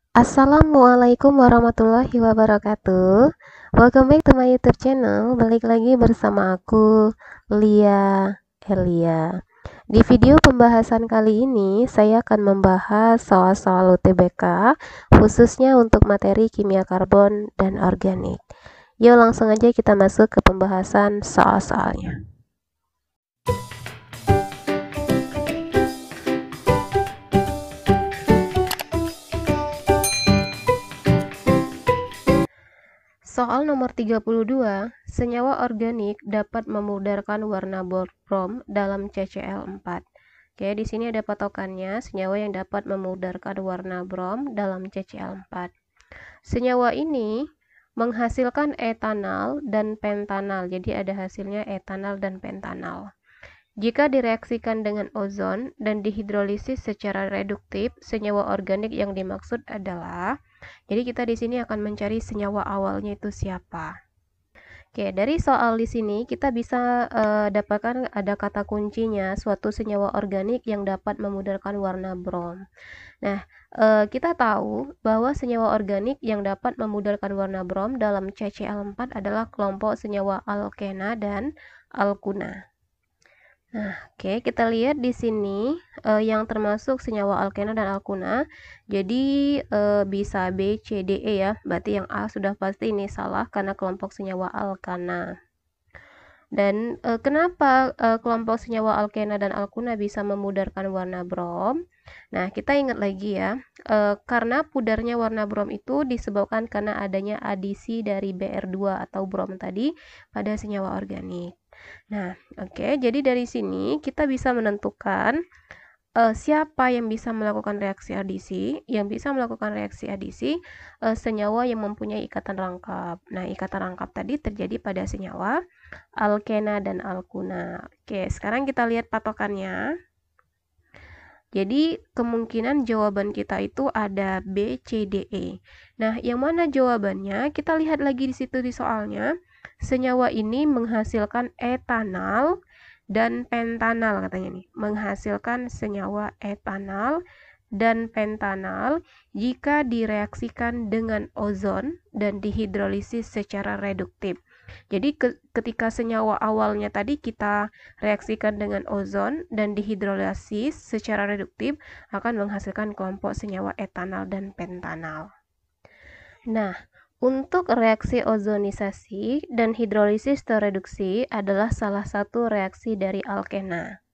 Assalamualaikum warahmatullahi wabarakatuh. Welcome back to my YouTube channel. Balik lagi bersama aku, Lia Elia. Di video pembahasan kali ini, saya akan membahas soal-soal UTBK, khususnya untuk materi kimia karbon dan organik. Yuk langsung aja kita masuk ke pembahasan soal-soalnya. Soal nomor 32, senyawa organik dapat memudarkan warna brom dalam CCl4. Oke, di sini ada patokannya, senyawa yang dapat memudarkan warna brom dalam CCl4. Senyawa ini menghasilkan etanal dan pentanal, jadi ada hasilnya etanal dan pentanal. Jika direaksikan dengan ozon dan dihidrolisis secara reduktif, senyawa organik yang dimaksud adalah, jadi kita di sini akan mencari senyawa awalnya itu siapa. Oke, dari soal di sini kita bisa dapatkan ada kata kuncinya suatu senyawa organik yang dapat memudarkan warna brom. Nah, kita tahu bahwa senyawa organik yang dapat memudarkan warna brom dalam CCl4 adalah kelompok senyawa alkena dan alkuna. Nah, oke, kita lihat di sini yang termasuk senyawa alkena dan alkuna. Jadi bisa B, C, D, E ya. Berarti yang A sudah pasti ini salah karena kelompok senyawa alkana. Dan kenapa kelompok senyawa alkena dan alkuna bisa memudarkan warna brom? Nah, kita ingat lagi ya, karena pudarnya warna brom itu disebabkan karena adanya adisi dari Br2 atau brom tadi pada senyawa organik. Nah, oke, jadi dari sini kita bisa menentukan siapa yang bisa melakukan reaksi adisi. Yang bisa melakukan reaksi adisi senyawa yang mempunyai ikatan rangkap. Nah, ikatan rangkap tadi terjadi pada senyawa alkena dan alkuna. Oke, sekarang kita lihat patokannya. Jadi kemungkinan jawaban kita itu ada B, C, D, E. Nah, yang mana jawabannya? Kita lihat lagi di situ di soalnya. Senyawa ini menghasilkan etanal dan pentanal katanya nih. Menghasilkan senyawa etanal dan pentanal jika direaksikan dengan ozon dan dihidrolisis secara reduktif. Jadi ketika senyawa awalnya tadi kita reaksikan dengan ozon dan dihidrolisis secara reduktif akan menghasilkan kelompok senyawa etanal dan pentanal. Nah, untuk reaksi ozonisasi dan hidrolisis tereduksi adalah salah satu reaksi dari alkena.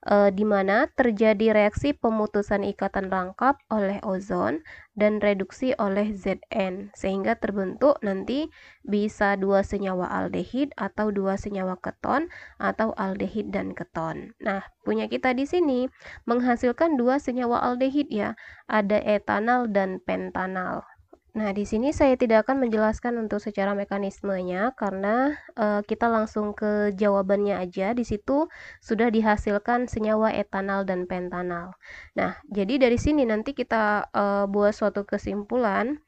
Di mana terjadi reaksi pemutusan ikatan rangkap oleh ozon dan reduksi oleh Zn, sehingga terbentuk nanti bisa dua senyawa aldehid atau dua senyawa keton atau aldehid dan keton. Nah, punya kita di sini menghasilkan dua senyawa aldehid ya, ada etanal dan pentanal. Nah, di sini saya tidak akan menjelaskan untuk secara mekanismenya karena kita langsung ke jawabannya aja. Di situ sudah dihasilkan senyawa etanal dan pentanal. Nah, jadi dari sini nanti kita buat suatu kesimpulan.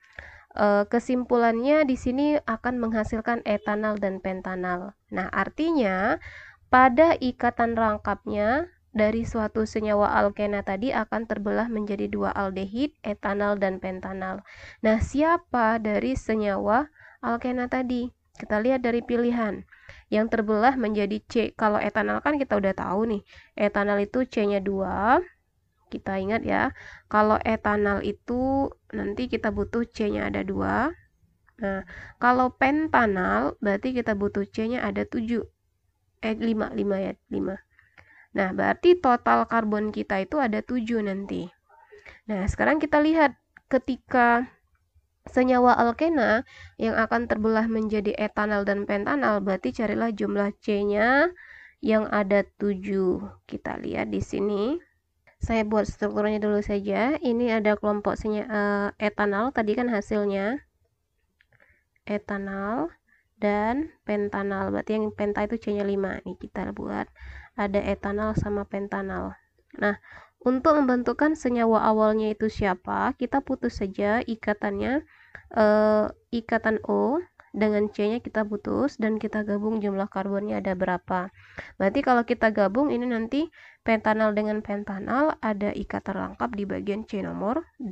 Kesimpulannya di sini akan menghasilkan etanal dan pentanal. Nah, artinya pada ikatan rangkapnya dari suatu senyawa alkena tadi akan terbelah menjadi dua aldehid, etanal dan pentanal. Nah, siapa dari senyawa alkena tadi? Kita lihat dari pilihan. Yang terbelah menjadi C. Kalau etanal kan kita udah tahu nih. Etanal itu C-nya 2. Kita ingat ya. Kalau etanal itu nanti kita butuh C-nya ada 2. Nah, kalau pentanal berarti kita butuh C-nya ada 7. 5 ya, 5. Nah, berarti total karbon kita itu ada 7 nanti. Nah, sekarang kita lihat ketika senyawa alkena yang akan terbelah menjadi etanal dan pentanal, berarti carilah jumlah C-nya yang ada 7. Kita lihat di sini. Saya buat strukturnya dulu saja. Ini ada kelompok etanal, tadi kan hasilnya. Etanal dan pentanal. Berarti yang penta itu C-nya 5. Nih kita buat ada etanal sama pentanal. Nah, untuk membentukkan senyawa awalnya itu siapa, kita putus saja ikatannya, ikatan O dengan C-nya kita putus dan kita gabung jumlah karbonnya ada berapa. Berarti kalau kita gabung ini nanti pentanal dengan pentanal ada ikatan rangkap di bagian C nomor 2.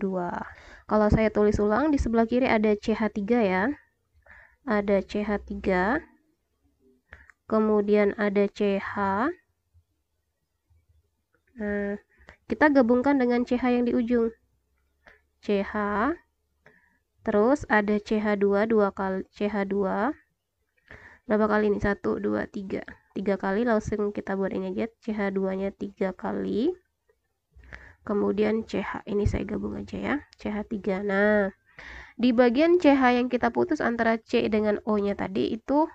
Kalau saya tulis ulang, di sebelah kiri ada CH3 ya. Ada CH3. Kemudian ada CH. Nah, kita gabungkan dengan CH yang di ujung. CH. Terus ada CH2 2 kali CH2. Berapa kali ini? 1 2 3. 3 kali langsung kita buat ini aja. CH2-nya 3 kali. Kemudian CH ini saya gabung aja ya. CH3. Nah, di bagian CH yang kita putus antara C dengan O-nya tadi itu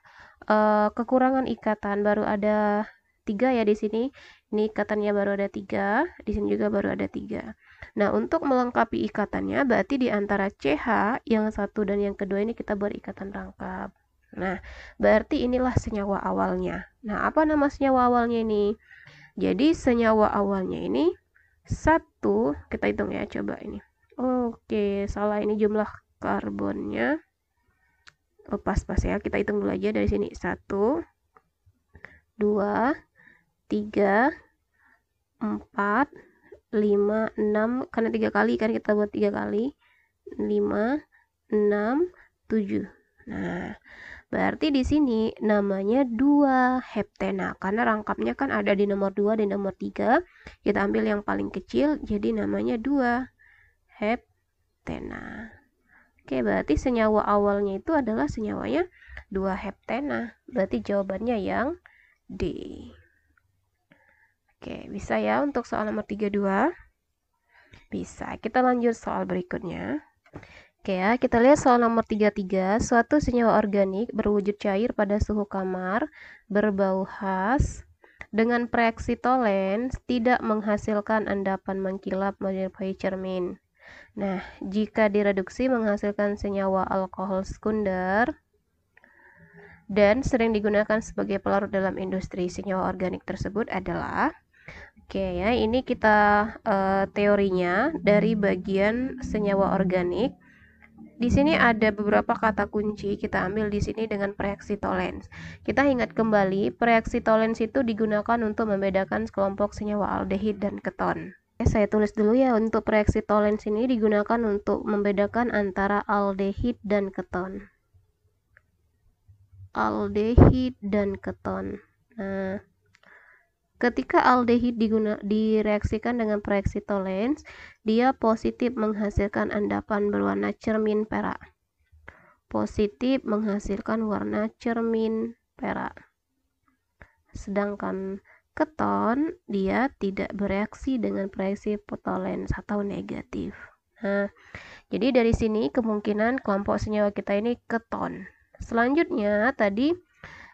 kekurangan ikatan, baru ada 3 ya di sini. Ini ikatannya baru ada 3, di sini juga baru ada 3. Nah, untuk melengkapi ikatannya berarti di antara CH yang satu dan yang kedua ini kita buat ikatan rangkap. Nah, berarti inilah senyawa awalnya. Nah, apa nama senyawa awalnya ini? Jadi senyawa awalnya ini 1, kita hitung ya, coba ini. Oke, salah, ini jumlah karbonnya. Oh, pas-pas ya, kita hitung dulu aja dari sini. 1, 2, 3, 4, 5, 6, karena 3 kali kan kita buat 3 kali. 5, 6, 7. Nah, berarti di sini namanya 2 heptena karena rangkapnya kan ada di nomor 2 dan nomor 3. Kita ambil yang paling kecil, jadi namanya 2 heptena. Oke, berarti senyawa awalnya itu adalah senyawanya 2 heptena. Berarti jawabannya yang D. Oke, bisa ya untuk soal nomor 32? Bisa. Kita lanjut soal berikutnya. Oke ya, kita lihat soal nomor 33. Suatu senyawa organik berwujud cair pada suhu kamar, berbau khas, dengan reaksi Tollens tidak menghasilkan endapan mengkilap menyerupai cermin. Nah, jika direduksi menghasilkan senyawa alkohol sekunder dan sering digunakan sebagai pelarut dalam industri. Senyawa organik tersebut adalah, oke ya, ini kita teorinya dari bagian senyawa organik. Di sini ada beberapa kata kunci, kita ambil di sini dengan reaksi Tollens. Kita ingat kembali, reaksi Tollens itu digunakan untuk membedakan kelompok senyawa aldehid dan keton. Saya tulis dulu ya, untuk reaksi Tollens ini digunakan untuk membedakan antara aldehid dan keton. Aldehid dan keton. Nah, ketika aldehid direaksikan dengan reaksi Tollens, dia positif menghasilkan endapan berwarna cermin perak. Positif menghasilkan warna cermin perak. Sedangkan keton dia tidak bereaksi dengan reaksi Tollens atau negatif. Nah, jadi dari sini kemungkinan kelompok senyawa kita ini keton. Selanjutnya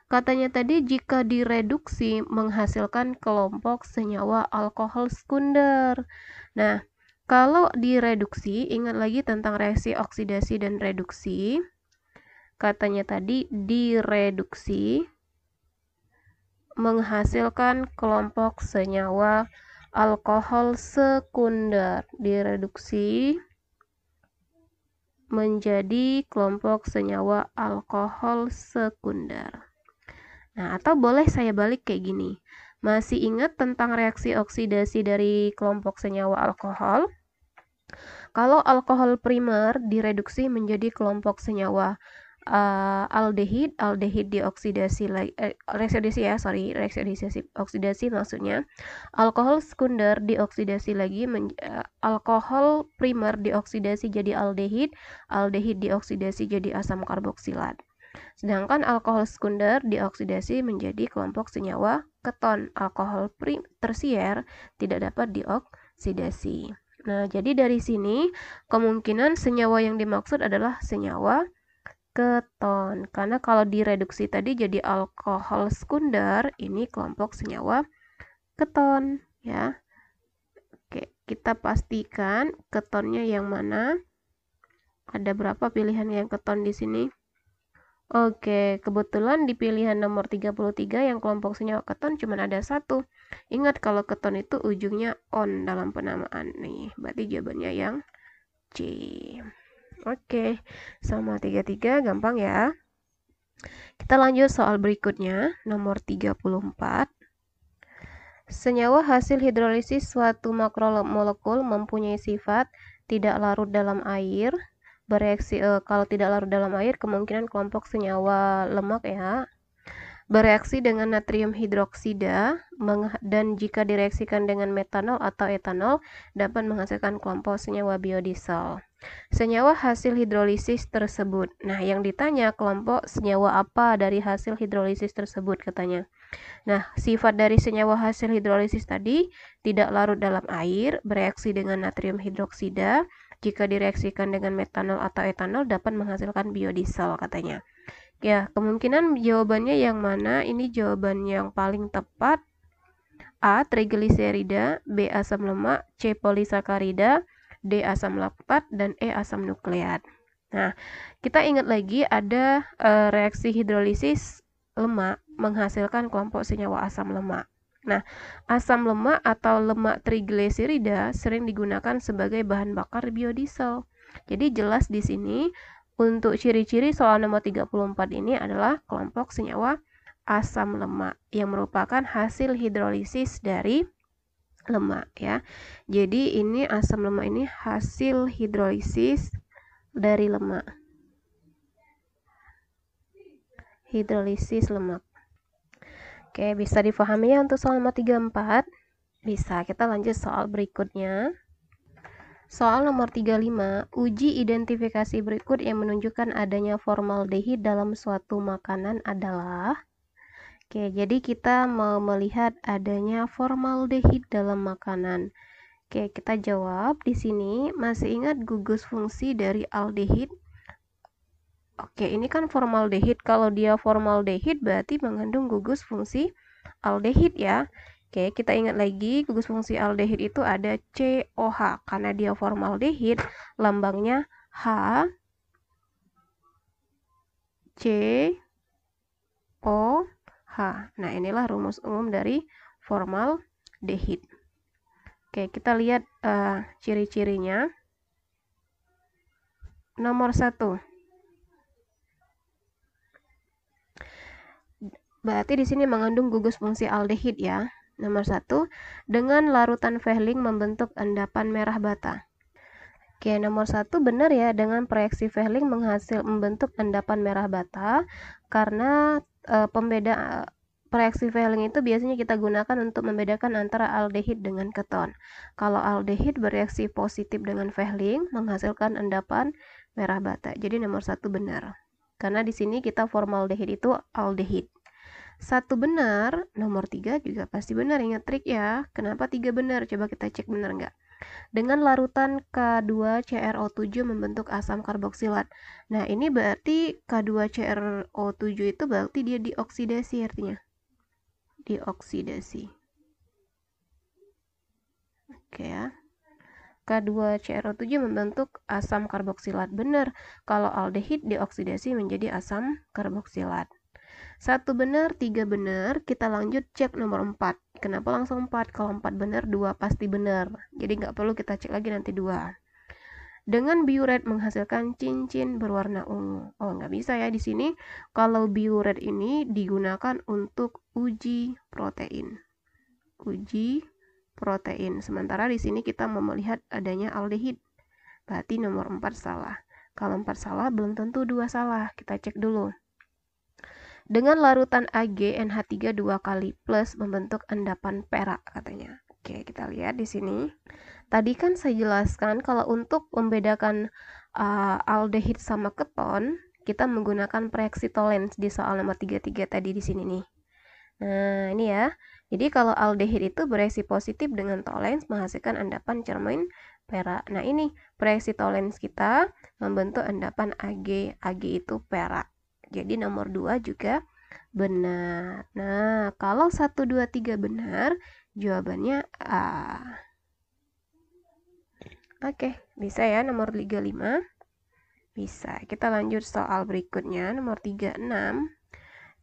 katanya tadi jika direduksi menghasilkan kelompok senyawa alkohol sekunder. Nah, kalau direduksi, ingat lagi tentang reaksi oksidasi dan reduksi. Katanya tadi direduksi menghasilkan kelompok senyawa alkohol sekunder. Direduksi menjadi kelompok senyawa alkohol sekunder. Nah, atau boleh saya balik kayak gini. Masih ingat tentang reaksi oksidasi dari kelompok senyawa alkohol? Kalau alkohol primer direduksi menjadi kelompok senyawa aldehid dioksidasi lagi, reaksi oksidasi maksudnya. Alkohol sekunder dioksidasi lagi, alkohol primer dioksidasi jadi aldehid dioksidasi jadi asam karboksilat. Sedangkan alkohol sekunder dioksidasi menjadi kelompok senyawa keton. Alkohol tersier tidak dapat dioksidasi. Nah, jadi dari sini kemungkinan senyawa yang dimaksud adalah senyawa keton. Karena kalau direduksi tadi jadi alkohol sekunder, ini kelompok senyawa keton ya. Oke, kita pastikan ketonnya yang mana. Ada berapa pilihan yang keton di sini? Oke, kebetulan di pilihan nomor 33 yang kelompok senyawa keton cuma ada 1. Ingat kalau keton itu ujungnya on dalam penamaan nih. Berarti jawabannya yang C. Oke, sama 33 gampang ya. Kita lanjut soal berikutnya, nomor 34. Senyawa hasil hidrolisis suatu makromolekul mempunyai sifat tidak larut dalam air. Bereaksi kalau tidak larut dalam air, kemungkinan kelompok senyawa lemak ya. Bereaksi dengan natrium hidroksida dan jika direaksikan dengan metanol atau etanol dapat menghasilkan kelompok senyawa biodiesel. Senyawa hasil hidrolisis tersebut. Nah, yang ditanya kelompok senyawa apa dari hasil hidrolisis tersebut katanya. Nah, sifat dari senyawa hasil hidrolisis tadi tidak larut dalam air, bereaksi dengan natrium hidroksida. Jika direaksikan dengan metanol atau etanol dapat menghasilkan biodiesel katanya. Ya, kemungkinan jawabannya yang mana? Ini jawaban yang paling tepat. A. Trigliserida, B. Asam lemak, C. Polisakarida, D. Asam laktat, dan E. Asam nukleat. Nah, kita ingat lagi ada reaksi hidrolisis lemak menghasilkan kelompok senyawa asam lemak. Nah, asam lemak atau lemak trigliserida sering digunakan sebagai bahan bakar biodiesel. Jadi jelas di sini untuk ciri-ciri soal nomor 34 ini adalah kelompok senyawa asam lemak yang merupakan hasil hidrolisis dari lemak ya. Jadi ini asam lemak ini hasil hidrolisis dari lemak. Hidrolisis lemak. Oke, bisa dipahami ya untuk soal nomor 34? Bisa, kita lanjut soal berikutnya. Soal nomor 35, uji identifikasi berikut yang menunjukkan adanya formaldehid dalam suatu makanan adalah. Oke, jadi kita mau melihat adanya formaldehid dalam makanan. Oke, kita jawab di sini. Masih ingat gugus fungsi dari aldehid? Oke, ini kan formaldehid. Kalau dia formaldehid berarti mengandung gugus fungsi aldehid ya. Oke, kita ingat lagi gugus fungsi aldehid itu ada COH. Karena dia formaldehid, lambangnya H, C, O, H. Nah, inilah rumus umum dari formaldehid. Oke, kita lihat ciri-cirinya. Nomor 1. Berarti di sini mengandung gugus fungsi aldehid ya. Nomor 1, dengan larutan Fehling membentuk endapan merah bata. Oke, nomor 1 benar ya, dengan reaksi Fehling membentuk endapan merah bata karena pembeda reaksi Fehling itu biasanya kita gunakan untuk membedakan antara aldehid dengan keton. Kalau aldehid bereaksi positif dengan Fehling menghasilkan endapan merah bata. Jadi nomor 1 benar. Karena di sini kita formaldehid itu aldehid. 1 benar, nomor 3 juga pasti benar. Ingat trik ya. Kenapa 3 benar? Coba kita cek benar nggak. Dengan larutan K2CrO7 membentuk asam karboksilat. Nah, ini berarti K2CrO7 itu berarti dia dioksidasi artinya. Dioksidasi. Oke ya. K2CrO7 membentuk asam karboksilat. Benar. Kalau aldehid dioksidasi menjadi asam karboksilat. 1 benar, 3 benar. Kita lanjut cek nomor 4. Kenapa langsung 4? Kalau 4 benar, 2 pasti benar. Jadi nggak perlu kita cek lagi nanti 2. Dengan biuret menghasilkan cincin berwarna ungu. Oh, nggak bisa ya di sini. Kalau biuret ini digunakan untuk uji protein. Uji protein. Sementara di sini kita mau melihat adanya aldehid. Berarti nomor 4 salah. Kalau 4 salah, belum tentu 2 salah. Kita cek dulu. Dengan larutan AgNH3 2 kali plus membentuk endapan perak katanya. Oke, kita lihat di sini. Tadi kan saya jelaskan kalau untuk membedakan aldehid sama keton, kita menggunakan reaksi Tollens di soal nomor 33 tadi di sini nih. Nah, ini ya. Jadi kalau aldehid itu bereaksi positif dengan Tollens menghasilkan endapan cermin perak. Nah, ini reaksi Tollens kita membentuk endapan Ag. Ag itu perak. Jadi nomor 2 juga benar. Nah, kalau 1, 2, 3 benar, jawabannya A. Oke, bisa ya nomor 35? Bisa. Kita lanjut soal berikutnya, nomor 36.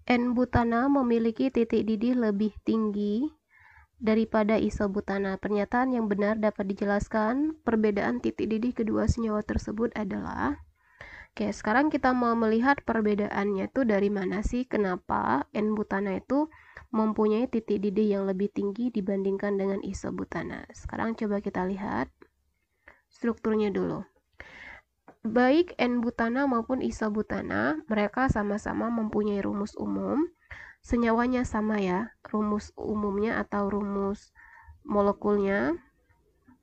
N-butana memiliki titik didih lebih tinggi daripada isobutana. Pernyataan yang benar dapat dijelaskan. Perbedaan titik didih kedua senyawa tersebut adalah. Oke, sekarang kita mau melihat perbedaannya tuh dari mana sih, kenapa N-butana itu mempunyai titik didih yang lebih tinggi dibandingkan dengan isobutana. Sekarang coba kita lihat strukturnya dulu. Baik N-butana maupun isobutana, mereka sama-sama mempunyai rumus umum. Senyawanya sama ya, rumus umumnya atau rumus molekulnya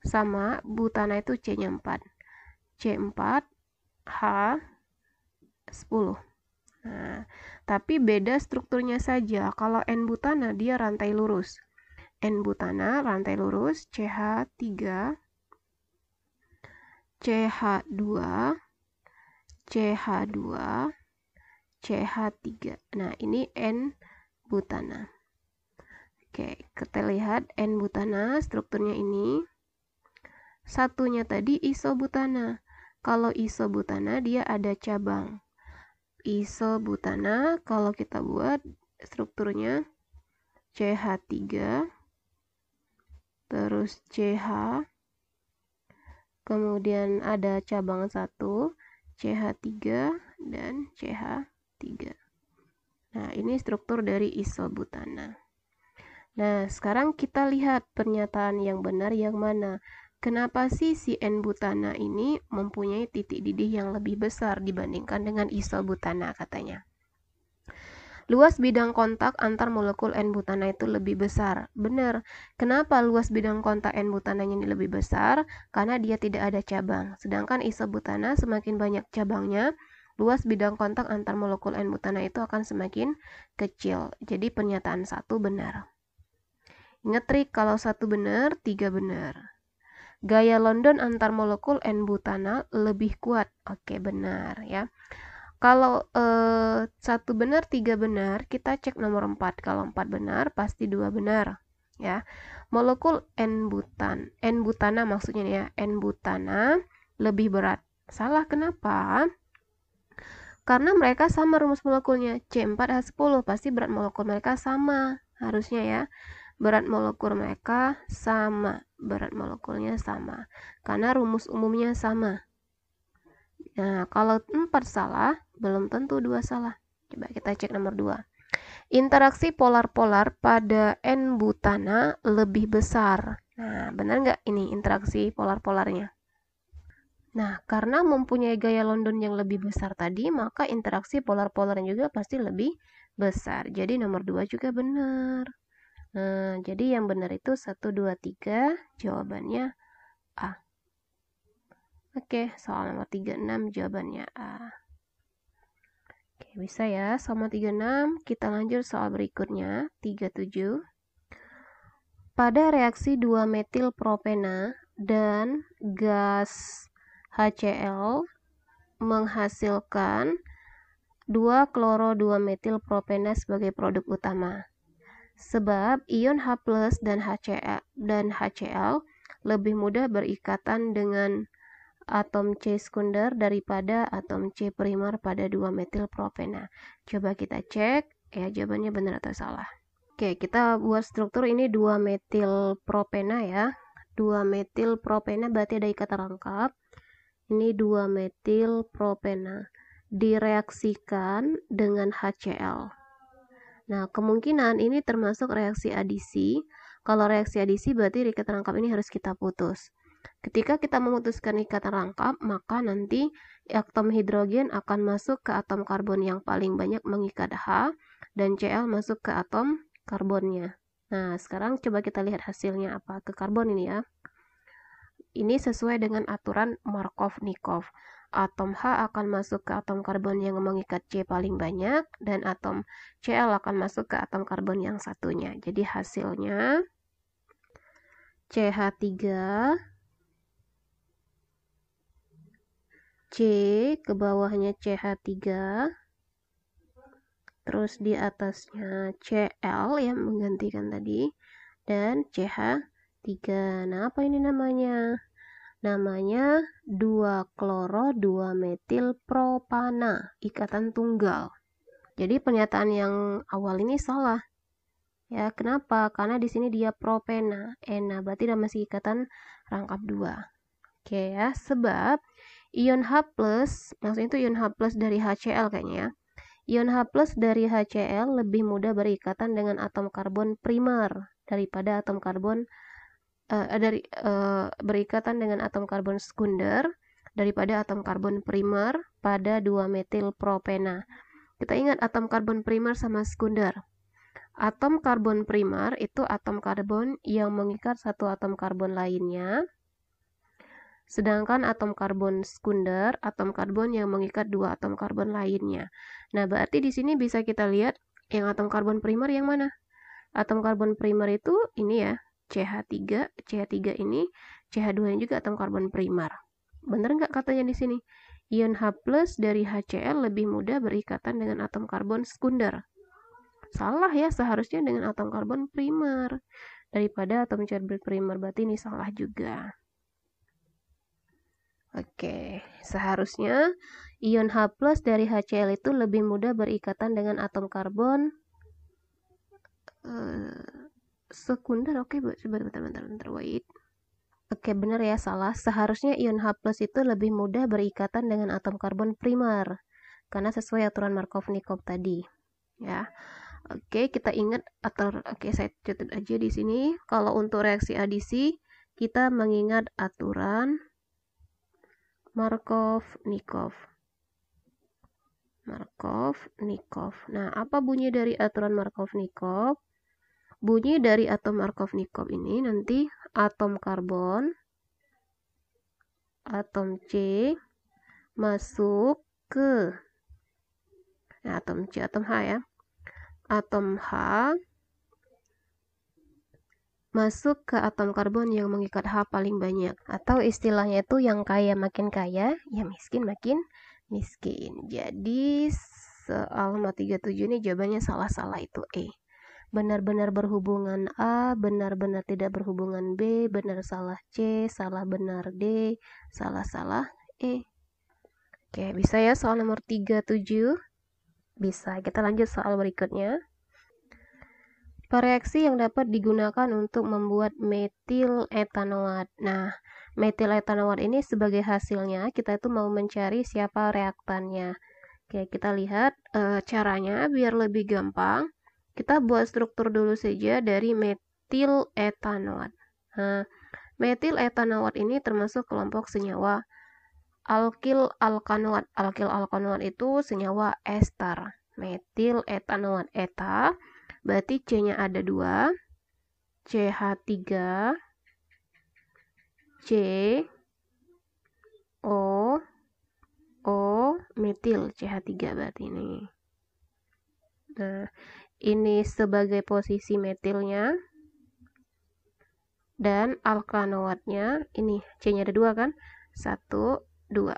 sama, butana itu C-nya 4. C4 H10. Nah, tapi beda strukturnya saja. Kalau N-butana dia rantai lurus. N-butana rantai lurus CH3, CH2, CH2, CH3. Nah, ini N-butana. Oke, kita lihat N-butana strukturnya ini. Satunya tadi isobutana. Kalau isobutana dia ada cabang. Isobutana kalau kita buat strukturnya CH3 terus CH, kemudian ada cabang 1 CH3 dan CH3. Nah, ini struktur dari isobutana. Nah, sekarang kita lihat pernyataan yang benar yang mana. Kenapa sih si N-butana ini mempunyai titik didih yang lebih besar dibandingkan dengan isobutana katanya? Luas bidang kontak antar molekul N-butana itu lebih besar. Benar. Kenapa luas bidang kontak N-butananya ini lebih besar? Karena dia tidak ada cabang. Sedangkan isobutana semakin banyak cabangnya, luas bidang kontak antar molekul N-butana itu akan semakin kecil. Jadi pernyataan 1 benar. Ingat trik, kalau 1 benar, 3 benar. Gaya London antar molekul N-butana lebih kuat. Oke, benar ya. Kalau 1 benar, 3 benar, kita cek nomor 4. Kalau 4 benar, pasti 2 benar. Ya. Molekul N-butana maksudnya ya, N-butana lebih berat. Salah, kenapa? Karena mereka sama rumus molekulnya, C4H10, pasti berat molekul mereka sama. Harusnya ya. Berat molekul mereka sama, berat molekulnya sama, karena rumus umumnya sama. Nah, kalau 4 salah, belum tentu 2 salah. Coba kita cek nomor 2. Interaksi polar-polar pada N-butana lebih besar. Nah, benar nggak ini interaksi polar-polarnya? Nah, karena mempunyai gaya London yang lebih besar tadi, maka interaksi polar-polarnya juga pasti lebih besar. Jadi nomor 2 juga benar. Nah, jadi yang benar itu 1, 2, 3, jawabannya A. Oke, soal nomor 36 jawabannya A. Oke, bisa ya, soal nomor 36. Kita lanjut soal berikutnya, 37. Pada reaksi 2-metilpropena dan gas HCl menghasilkan 2-kloro-2-metilpropena sebagai produk utama. Sebab ion H+ dan HCl lebih mudah berikatan dengan atom C sekunder daripada atom C primer pada 2-metilpropena. Coba kita cek ya jawabannya benar atau salah. Oke, kita buat struktur ini 2-metilpropena ya. 2-metilpropena berarti ada ikatan rangkap. Ini 2-metilpropena direaksikan dengan HCl. Nah, kemungkinan ini termasuk reaksi adisi. Kalau reaksi adisi berarti ikatan rangkap ini harus kita putus. Ketika kita memutuskan ikatan rangkap, maka nanti atom hidrogen akan masuk ke atom karbon yang paling banyak mengikat H, dan Cl masuk ke atom karbonnya. Nah, sekarang coba kita lihat hasilnya apa ke karbon ini ya. Ini sesuai dengan aturan Markov-Nikov. Atom H akan masuk ke atom karbon yang mengikat C paling banyak, dan atom Cl akan masuk ke atom karbon yang satunya. Jadi hasilnya CH3, C ke bawahnya CH3, terus di atasnya Cl yang menggantikan tadi, dan CH3. Nah, apa ini namanya? Namanya 2-kloro-2-metilpropana, ikatan tunggal. Jadi pernyataan yang awal ini salah. Ya, kenapa? Karena di sini dia propena, ena, berarti dia masih ikatan rangkap 2. Oke ya, sebab Ion H+, maksudnya itu ion H+ dari HCl kayaknya ya. Ion H+ dari HCl lebih mudah berikatan dengan atom karbon primer daripada atom karbon berikatan dengan atom karbon sekunder daripada atom karbon primer pada 2-metil propena. Kita ingat atom karbon primer sama sekunder. Atom karbon primer itu atom karbon yang mengikat satu atom karbon lainnya. Sedangkan atom karbon sekunder, atom karbon yang mengikat dua atom karbon lainnya. Nah, berarti di sini bisa kita lihat yang atom karbon primer yang mana? Atom karbon primer itu ini ya, CH3, CH3 ini, CH2 ini juga atom karbon primer. Bener nggak katanya di sini? Ion H+ dari HCl lebih mudah berikatan dengan atom karbon sekunder. Salah ya, seharusnya dengan atom karbon primer daripada atom karbon primer, berarti ini salah juga. Oke, seharusnya ion H+ dari HCl itu lebih mudah berikatan dengan atom karbon sekunder. Oke, bentar, wait. Oke, benar ya, salah. Seharusnya ion H+ itu lebih mudah berikatan dengan atom karbon primer karena sesuai aturan Markov-Nikov tadi. Ya. Oke, kita ingat saya catat aja di sini. Kalau untuk reaksi adisi, kita mengingat aturan Markov-Nikov. Nah, apa bunyi dari aturan Markov-Nikov? Bunyi dari atom Markov-Nikov ini nanti atom karbon, atom C masuk ke atom C, atom H ya. Atom H masuk ke atom karbon yang mengikat H paling banyak, atau istilahnya itu yang kaya makin kaya, yang miskin makin miskin. Jadi soal 37 ini jawabannya salah-salah itu E. Benar-benar berhubungan A, benar-benar tidak berhubungan B, benar salah C, salah benar D, salah-salah E. Oke, bisa ya soal nomor 37? Bisa. Kita lanjut soal berikutnya. Reaksi yang dapat digunakan untuk membuat metil etanoat. Nah, metil etanoat ini sebagai hasilnya kita itu mau mencari siapa reaktannya. Oke, kita lihat caranya biar lebih gampang. Kita buat struktur dulu saja dari metil etanoat. Nah, metil etanoat ini termasuk kelompok senyawa alkil alkanoat. Alkil alkanoat itu senyawa ester. Metil etanoat eta berarti C-nya ada 2, CH3, C, O, metil, CH3 berarti ini. Nah, ini sebagai posisi metilnya. Dan alkanoatnya, ini C-nya ada 2 kan? 1, 2.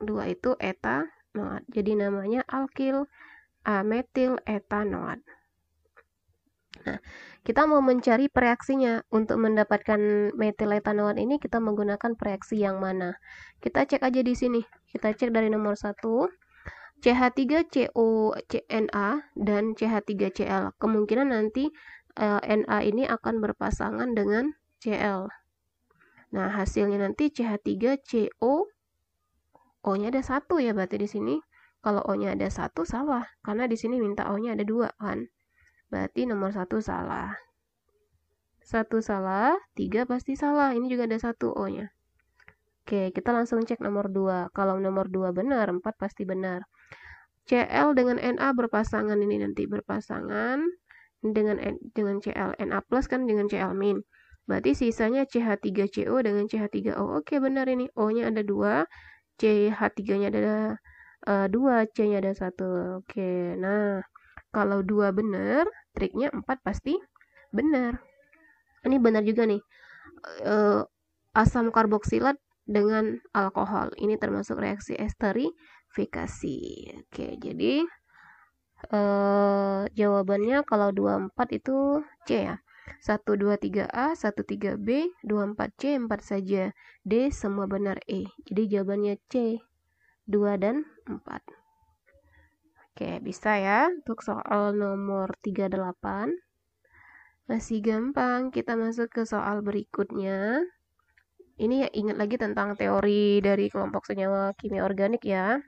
2 itu etanoat. Jadi namanya alkil metil etanoat. Nah, kita mau mencari pereaksinya. Untuk mendapatkan metil etanoat ini kita menggunakan pereaksi yang mana? Kita cek aja di sini. Kita cek dari nomor 1, CH3COCNA dan CH3Cl. Kemungkinan nanti Na ini akan berpasangan dengan Cl. Nah, hasilnya nanti CH3CO, O-nya ada 1 ya, berarti di sini. Kalau O-nya ada 1 salah, karena di sini minta O-nya ada 2 kan. Berarti nomor 1 salah. 1 salah, 3 pasti salah. Ini juga ada 1 O-nya. Oke, kita langsung cek nomor 2. Kalau nomor 2 benar, 4 pasti benar. Cl dengan Na berpasangan, ini nanti berpasangan dengan Cl. Na plus kan dengan Cl min. Berarti sisanya CH3CO dengan CH3O. Oke, benar ini. O-nya ada 2, CH3-nya ada 2, C-nya ada 1. Oke, nah kalau 2 benar, triknya 4 pasti benar. Ini benar juga nih. Asam karboksilat dengan alkohol. Ini termasuk reaksi esterifikasi. Oke, jadi jawabannya kalau 24 itu C ya. 1, 2, 3A, 1, 3B, 2, 4C, 4 saja. D semua benar E. Jadi jawabannya C, 2 dan 4. Oke, bisa ya untuk soal nomor 38. Masih gampang, kita masuk ke soal berikutnya. Ini ya, ingat lagi tentang teori dari kelompok senyawa kimia organik ya.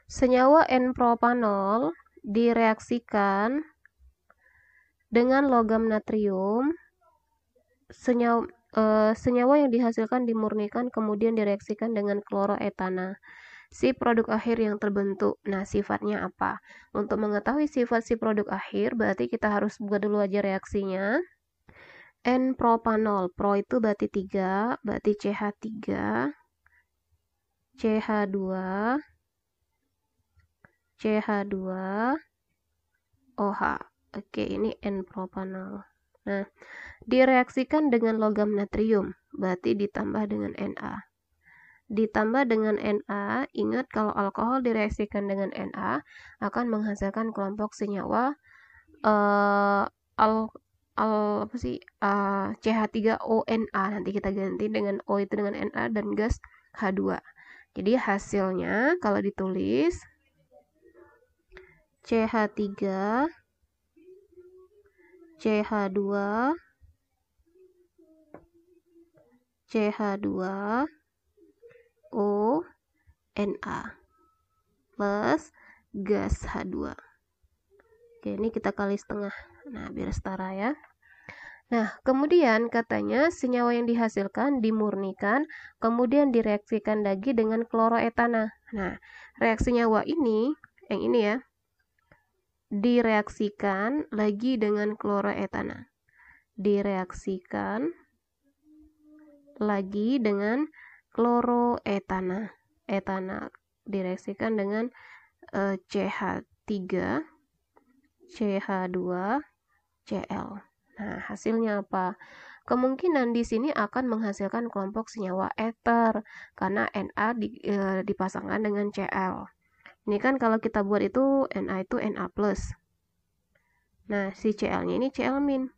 Senyawa N-propanol direaksikan dengan logam natrium. Senyawa yang dihasilkan dimurnikan kemudian direaksikan dengan kloroetana. Si produk akhir yang terbentuk. Nah, sifatnya apa? Untuk mengetahui sifat si produk akhir, berarti kita harus buat dulu aja reaksinya. N-propanol, pro itu berarti 3, berarti CH3, CH2, CH2, OH. Oke, ini N-propanol. Nah, direaksikan dengan logam natrium, berarti ditambah dengan Na. Ditambah dengan Na, ingat kalau alkohol direaksikan dengan Na akan menghasilkan kelompok senyawa CH3ONa. Nanti kita ganti dengan O itu dengan Na dan gas H2. Jadi hasilnya kalau ditulis CH3 CH2 CH2 O Na plus gas H2. Oke, ini kita kali setengah. Nah, biar setara ya. Nah, kemudian katanya senyawa yang dihasilkan dimurnikan, kemudian direaksikan lagi dengan kloroetana. Nah, reaksi senyawa ini, yang ini ya, direaksikan lagi dengan kloroetana. Direaksikan lagi dengan kloroetana. Etana direaksikan dengan CH3, CH2, Cl. Nah, hasilnya apa? Kemungkinan di sini akan menghasilkan kelompok senyawa eter karena Na dipasangkan dengan Cl. Ini kan kalau kita buat itu Na itu Na+. Nah, si Cl-nya ini Cl-.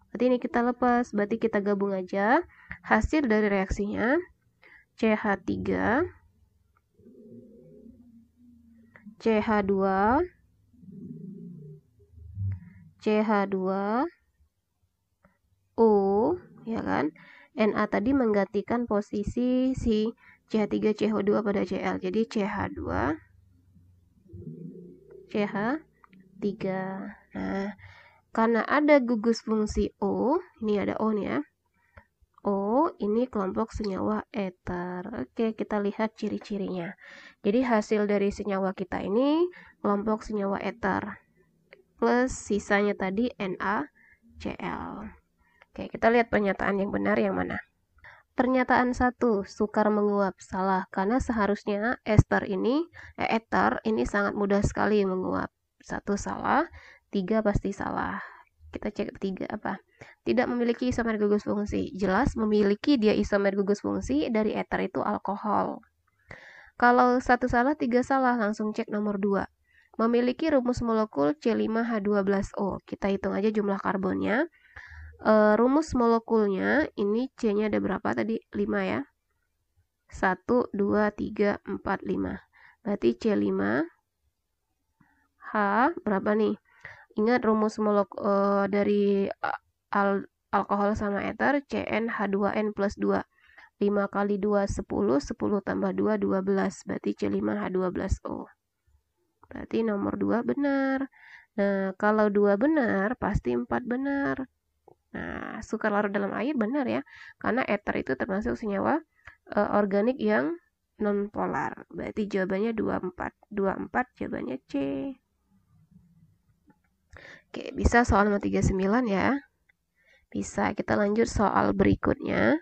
Berarti ini kita lepas, berarti kita gabung aja hasil dari reaksinya CH3, CH2, CH2, O, ya kan? Na tadi menggantikan posisi si CH3 CH2 pada Cl. Jadi CH2 CH3. Nah, karena ada gugus fungsi O, ini ada O nih ya. O, ini kelompok senyawa eter. Oke, kita lihat ciri-cirinya. Jadi hasil dari senyawa kita ini kelompok senyawa eter. Plus sisanya tadi NaCl. Oke, kita lihat pernyataan yang benar yang mana. Pernyataan 1, sukar menguap. Salah, karena seharusnya eter ini sangat mudah sekali menguap. 1 salah, 3 pasti salah. Kita cek 3 apa? Tidak memiliki isomer gugus fungsi. Jelas memiliki dia isomer gugus fungsi, dari eter itu alkohol. Kalau 1 salah, 3 salah, langsung cek nomor 2. Memiliki rumus molekul C5H12O. Kita hitung aja jumlah karbonnya. Rumus molekulnya ini C-nya ada berapa tadi? 5 ya. 1, 2, 3, 4, 5. Berarti C5 H berapa nih? Ingat rumus molekul dari alkohol sama eter, CnH2n plus 2. 5 kali 2, 10, 10 tambah 2, 12. Berarti C5H12O. Berarti nomor 2 benar. Nah, kalau 2 benar, pasti 4 benar. Nah, sukar larut dalam air benar ya, karena eter itu termasuk senyawa organik yang nonpolar. Berarti jawabannya 24. 24 jawabannya C. Oke, bisa soal nomor 39 ya. Bisa, kita lanjut soal berikutnya.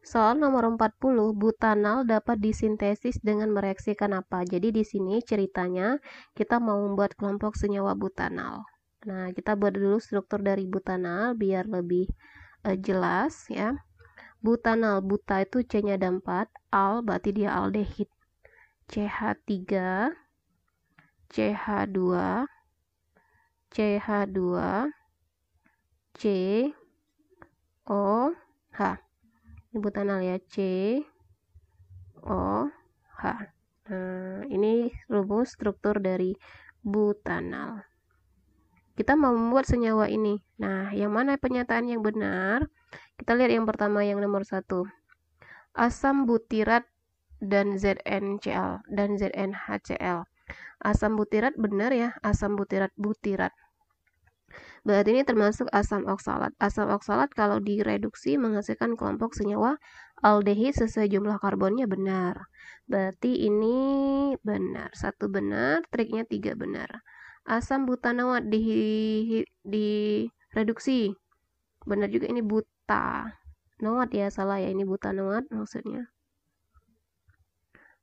Soal nomor 40, butanal dapat disintesis dengan mereaksikan apa? Jadi di sini ceritanya kita mau membuat kelompok senyawa butanal. Nah, kita buat dulu struktur dari butanal biar lebih jelas ya. Butanal, buta itu C-nya ada 4, al berarti dia aldehid. CH3, CH2, CH2, C, O, H. Ini butanal ya, C, O, H. Nah, ini rumus struktur dari butanal. Kita mau membuat senyawa ini. Nah, yang mana pernyataan yang benar? Kita lihat yang pertama, yang nomor 1. Asam butirat dan ZnCl dan ZnHCl. Asam butirat benar ya, asam butirat. Berarti ini termasuk asam oksalat. Asam oksalat kalau direduksi menghasilkan kelompok senyawa aldehid sesuai jumlah karbonnya benar. Berarti ini benar. 1 benar, triknya 3 benar. Asam butanawat direduksi. Benar juga, ini butanawat ya, salah ya, ini butanawat maksudnya.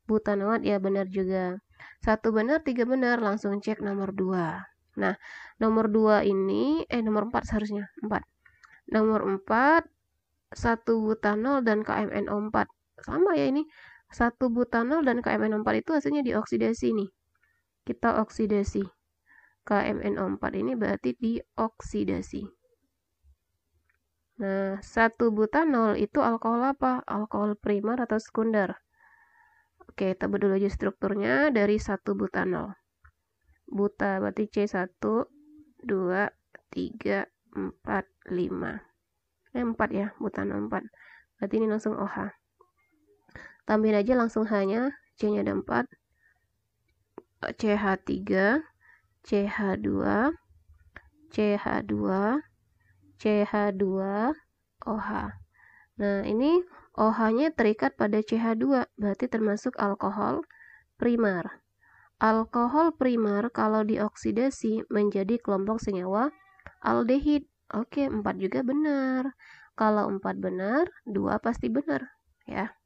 Butanawat ya, benar juga. 1 benar, 3 benar, langsung cek nomor 2. Nah, nomor 2 ini, nomor 4 seharusnya, 4. Nomor 4, 1 butanol dan KMNO4. Sama ya ini, 1 butanol dan KMNO4 itu hasilnya dioksidasi nih. Kita oksidasi. KMNO4 ini berarti dioksidasi. Nah, 1 butanol itu alkohol apa? Alkohol primer atau sekunder? Oke, kita dulu aja strukturnya dari 1 butanol. Buta berarti C1, 2, 3, 4, 5. 4 ya, butanol 4. Berarti ini langsung OH. Tambahin aja langsung H-nya, C-nya ada 4. CH3, CH2, CH2, CH2, OH. Nah, ini OH-nya terikat pada CH2, berarti termasuk alkohol primer. Alkohol primer kalau dioksidasi menjadi kelompok senyawa aldehid. Oke, 4 juga benar. Kalau 4 benar, 2 pasti benar ya.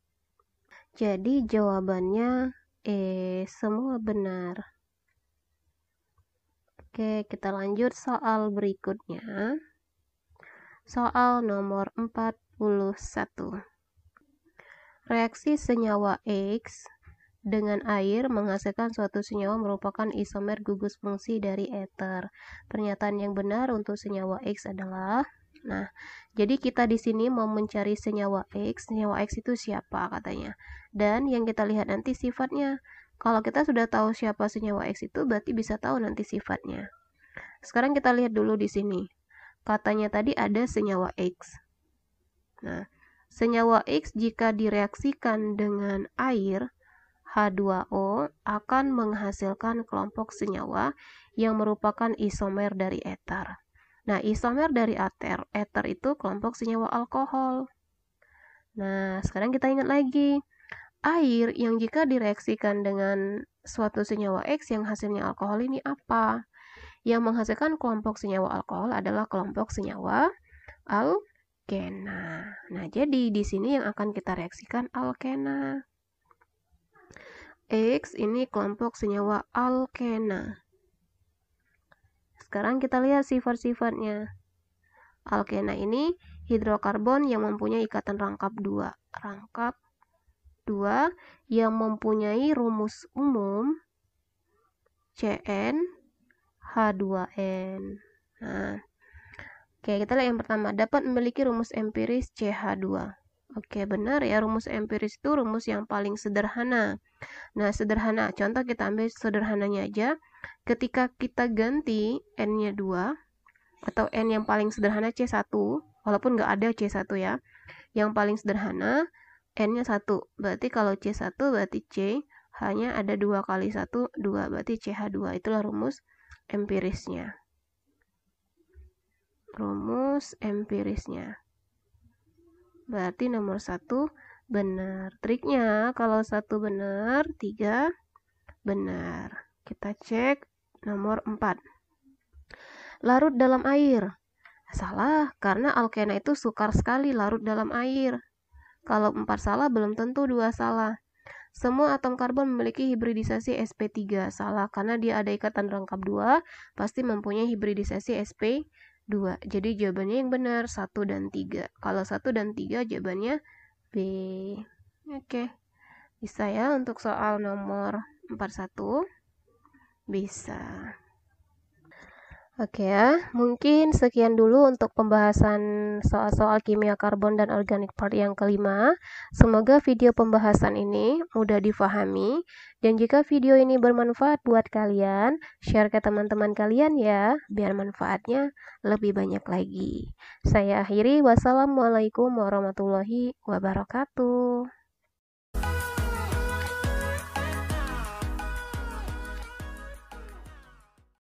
Jadi jawabannya semua benar. Oke, kita lanjut soal berikutnya. Soal nomor 41. Reaksi senyawa X dengan air menghasilkan suatu senyawa merupakan isomer gugus fungsi dari eter. Pernyataan yang benar untuk senyawa X adalah, nah, jadi kita di sini mau mencari senyawa X. Senyawa X itu siapa katanya. Dan yang kita lihat nanti sifatnya. Kalau kita sudah tahu siapa senyawa X itu, berarti bisa tahu nanti sifatnya. Sekarang kita lihat dulu di sini. Katanya tadi ada senyawa X. Nah, senyawa X jika direaksikan dengan air, H2O akan menghasilkan kelompok senyawa yang merupakan isomer dari eter. Nah, isomer dari eter itu kelompok senyawa alkohol. Nah, sekarang kita ingat lagi. Air yang jika direaksikan dengan suatu senyawa X yang hasilnya alkohol ini apa? Yang menghasilkan kelompok senyawa alkohol adalah kelompok senyawa alkena. Nah, jadi di sini yang akan kita reaksikan alkena. X ini kelompok senyawa alkena. Sekarang kita lihat sifat-sifatnya. Alkena ini hidrokarbon yang mempunyai ikatan rangkap 2. Rangkap 2 yang mempunyai rumus umum CN H2N. Nah, oke, kita lihat yang pertama. Dapat memiliki rumus empiris CH2. Oke, benar ya, rumus empiris itu rumus yang paling sederhana. Nah, sederhana. Contoh kita ambil sederhananya aja. Ketika kita ganti N-nya 2, atau N yang paling sederhana C1, walaupun nggak ada C1 ya. Yang paling sederhana, N-nya 1. Berarti kalau C1 berarti C, hanya ada 2 kali 1, 2. Berarti CH2. Itulah rumus empirisnya. Rumus empirisnya. Berarti nomor 1 benar. Triknya kalau 1 benar, 3 benar. Kita cek nomor 4. Larut dalam air. Salah, karena alkena itu sukar sekali larut dalam air. Kalau 4 salah, belum tentu 2 salah. Semua atom karbon memiliki hibridisasi sp3. Salah, karena dia ada ikatan rangkap 2, pasti mempunyai hibridisasi sp2. Jadi jawabannya yang benar 1 dan 3. Kalau 1 dan 3 jawabannya B. Oke. Bisa ya untuk soal nomor 41? Bisa. Oke ya, mungkin sekian dulu untuk pembahasan soal-soal kimia karbon dan organik part yang kelima. Semoga video pembahasan ini mudah difahami, dan jika video ini bermanfaat buat kalian, share ke teman-teman kalian ya, biar manfaatnya lebih banyak lagi. Saya akhiri, wassalamualaikum warahmatullahi wabarakatuh.